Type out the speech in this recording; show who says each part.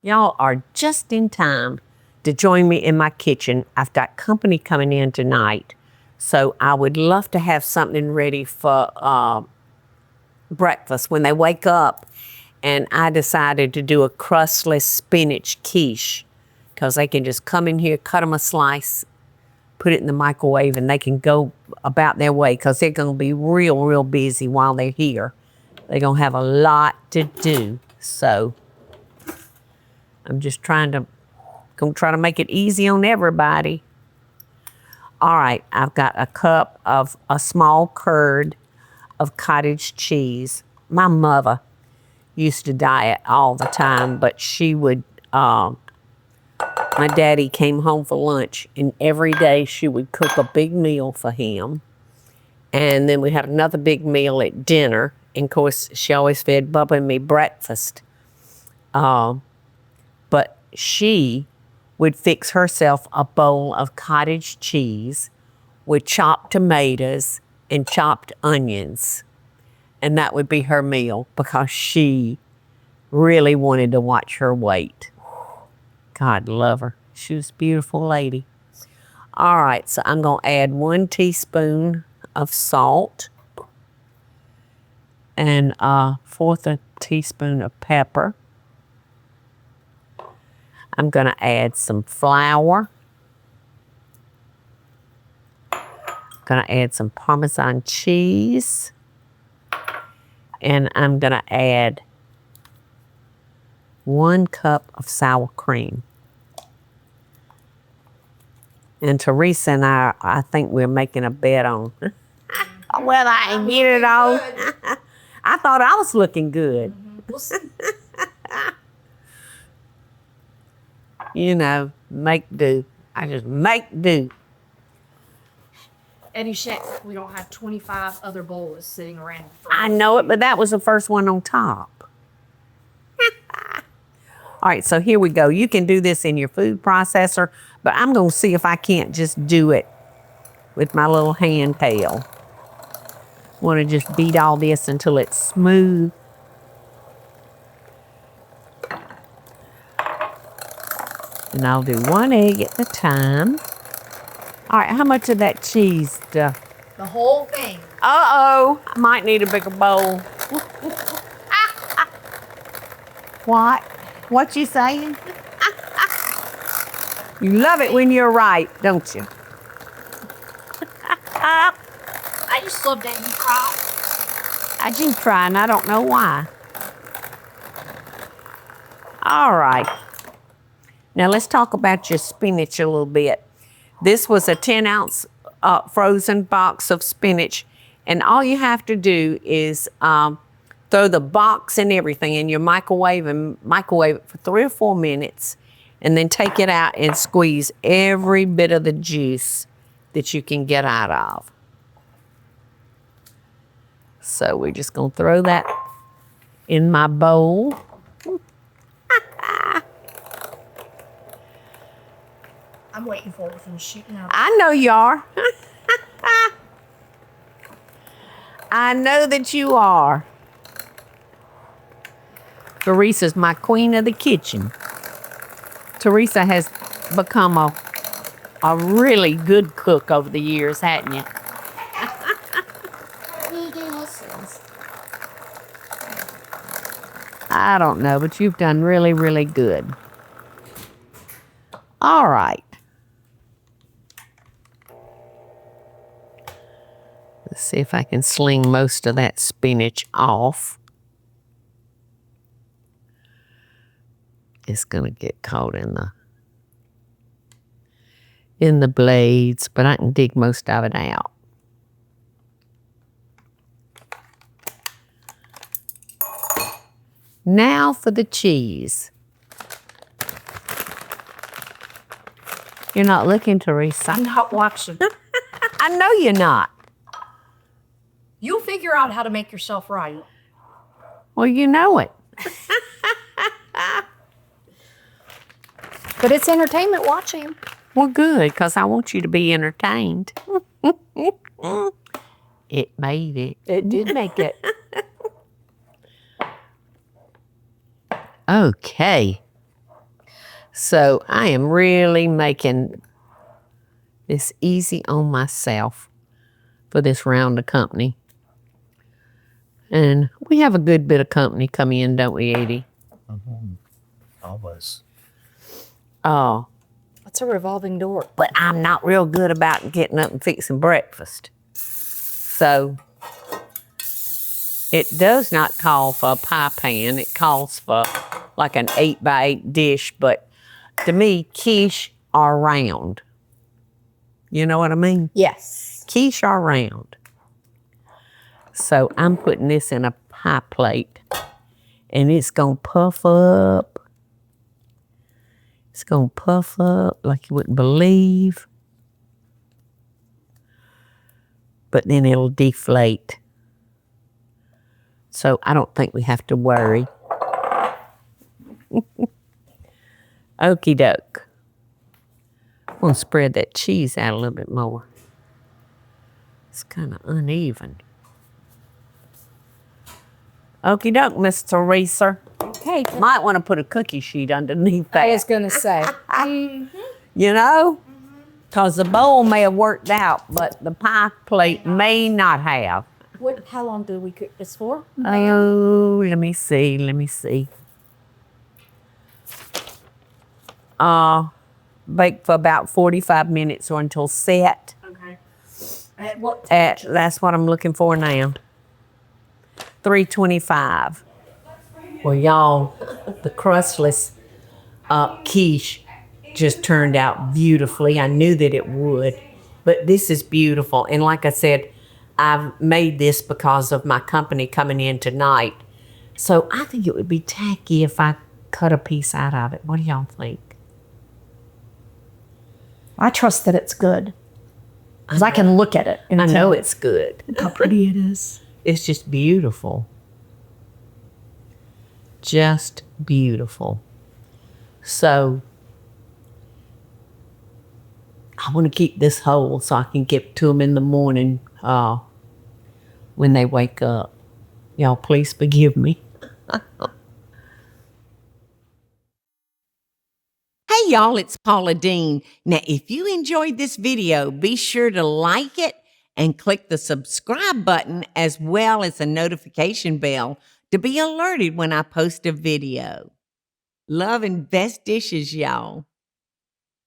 Speaker 1: Y'all are just in time to join me in my kitchen. I've got company coming in tonight, so I would love to have something ready for breakfast when they wake up. And I decided to do a crustless spinach quiche because they can just come in here, cut them a slice, put it in the microwave, and they can go about their way because they're going to be real busy while they're here. They're going to have a lot to do. So I'm just gonna try to make it easy on everybody. All right, I've got a cup of a small curd of cottage cheese. My mother used to diet all the time, but she would, my daddy came home for lunch, and every day she would cook a big meal for him. And then we had another big meal at dinner. And of course, she always fed Bubba and me breakfast. But she would fix herself a bowl of cottage cheese with chopped tomatoes and chopped onions. And that would be her meal because she really wanted to watch her weight. God love her. She was a beautiful lady. All right, so I'm going to add 1 teaspoon of salt and 1/4 a teaspoon of pepper. I'm going to add some flour. I'm going to add some Parmesan cheese. And I'm going to add 1 cup of sour cream. And Teresa and I think we're making a bet on. Well, I ain't get it all. I thought I was looking good.
Speaker 2: We'll see.
Speaker 1: You know, make do. I just make do.
Speaker 2: Eddie Shack, we don't have 25 other bowls sitting around.
Speaker 1: I know it, but that was the first one on top. All right, so here we go. You can do this in your food processor, but I'm going to see if I can't just do it with my little hand pail. Want to just beat all this until it's smooth. And I'll do 1 egg at a time. All right, how much of that cheese?
Speaker 2: The whole thing.
Speaker 1: Uh-oh, I might need a bigger bowl. What? What you saying? You love it when you're right, don't you?
Speaker 2: I just love that you cry.
Speaker 1: I do try, and I don't know why. All right. Now let's talk about your spinach a little bit. This was a 10-ounce frozen box of spinach, and all you have to do is throw the box and everything in your microwave and microwave it for 3 or 4 minutes, and then take it out and squeeze every bit of the juice that you can get out of. So we're just gonna throw that in my bowl.
Speaker 2: I'm waiting for it from shooting out.
Speaker 1: I know you are. I know that you are. Teresa's my queen of the kitchen. Teresa has become a really good cook over the years, hasn't you? I don't know, but you've done really good. All right. Let's see if I can sling most of that spinach off. It's gonna get caught in the blades, but I can dig most of it out. Now for the cheese. You're not looking, Teresa.
Speaker 2: I'm not watching.
Speaker 1: I know you're not.
Speaker 2: You'll figure out how to make yourself right.
Speaker 1: Well, you know it.
Speaker 2: But it's entertainment watching.
Speaker 1: Well, good, because I want you to be entertained. It made it.
Speaker 2: It did make it.
Speaker 1: Okay. So I am really making this easy on myself for this round of company. And we have a good bit of company come in, don't we, Edie?
Speaker 3: Always.
Speaker 1: Oh,
Speaker 2: It's a revolving door.
Speaker 1: but I'm not real good about getting up and fixing breakfast. So it does not call for a pie pan. It calls for like an 8x8 dish. But to me, quiche are round. You know what I mean?
Speaker 2: Yes.
Speaker 1: Quiche are round. So I'm putting this in a pie plate. And it's going to puff up. It's going to puff up like you wouldn't believe. But then it'll deflate. So I don't think we have to worry. Okie doke. I'm going to spread that cheese out a little bit more. It's kind of uneven. Okie doke, Miss Teresa.
Speaker 2: Okay.
Speaker 1: Might want to put a cookie sheet underneath that.
Speaker 2: I was going to say.
Speaker 1: You know? Because the bowl may have worked out, but the pie plate may not have.
Speaker 2: How long do we cook this for?
Speaker 1: Oh, let me see. Bake for about 45 minutes or until set.
Speaker 2: Okay. At what
Speaker 1: That's what I'm looking for now. 325. Well, y'all, the crustless quiche just turned out beautifully. I knew that it would, but this is beautiful. And like I said, I've made this because of my company coming in tonight. So I think it would be tacky if I cut a piece out of it. What do y'all think?
Speaker 4: I trust that it's good. Because I can look at it and
Speaker 1: I know
Speaker 4: tell
Speaker 1: it's good.
Speaker 4: how pretty it is.
Speaker 1: It's just beautiful. Just beautiful. So I want to keep this whole so I can get to them in the morning when they wake up. Y'all, please forgive me. Hey y'all, it's Paula Deen. Now, if you enjoyed this video, be sure to like it and click the subscribe button as well as the notification bell to be alerted when I post a video. Love and best dishes, y'all.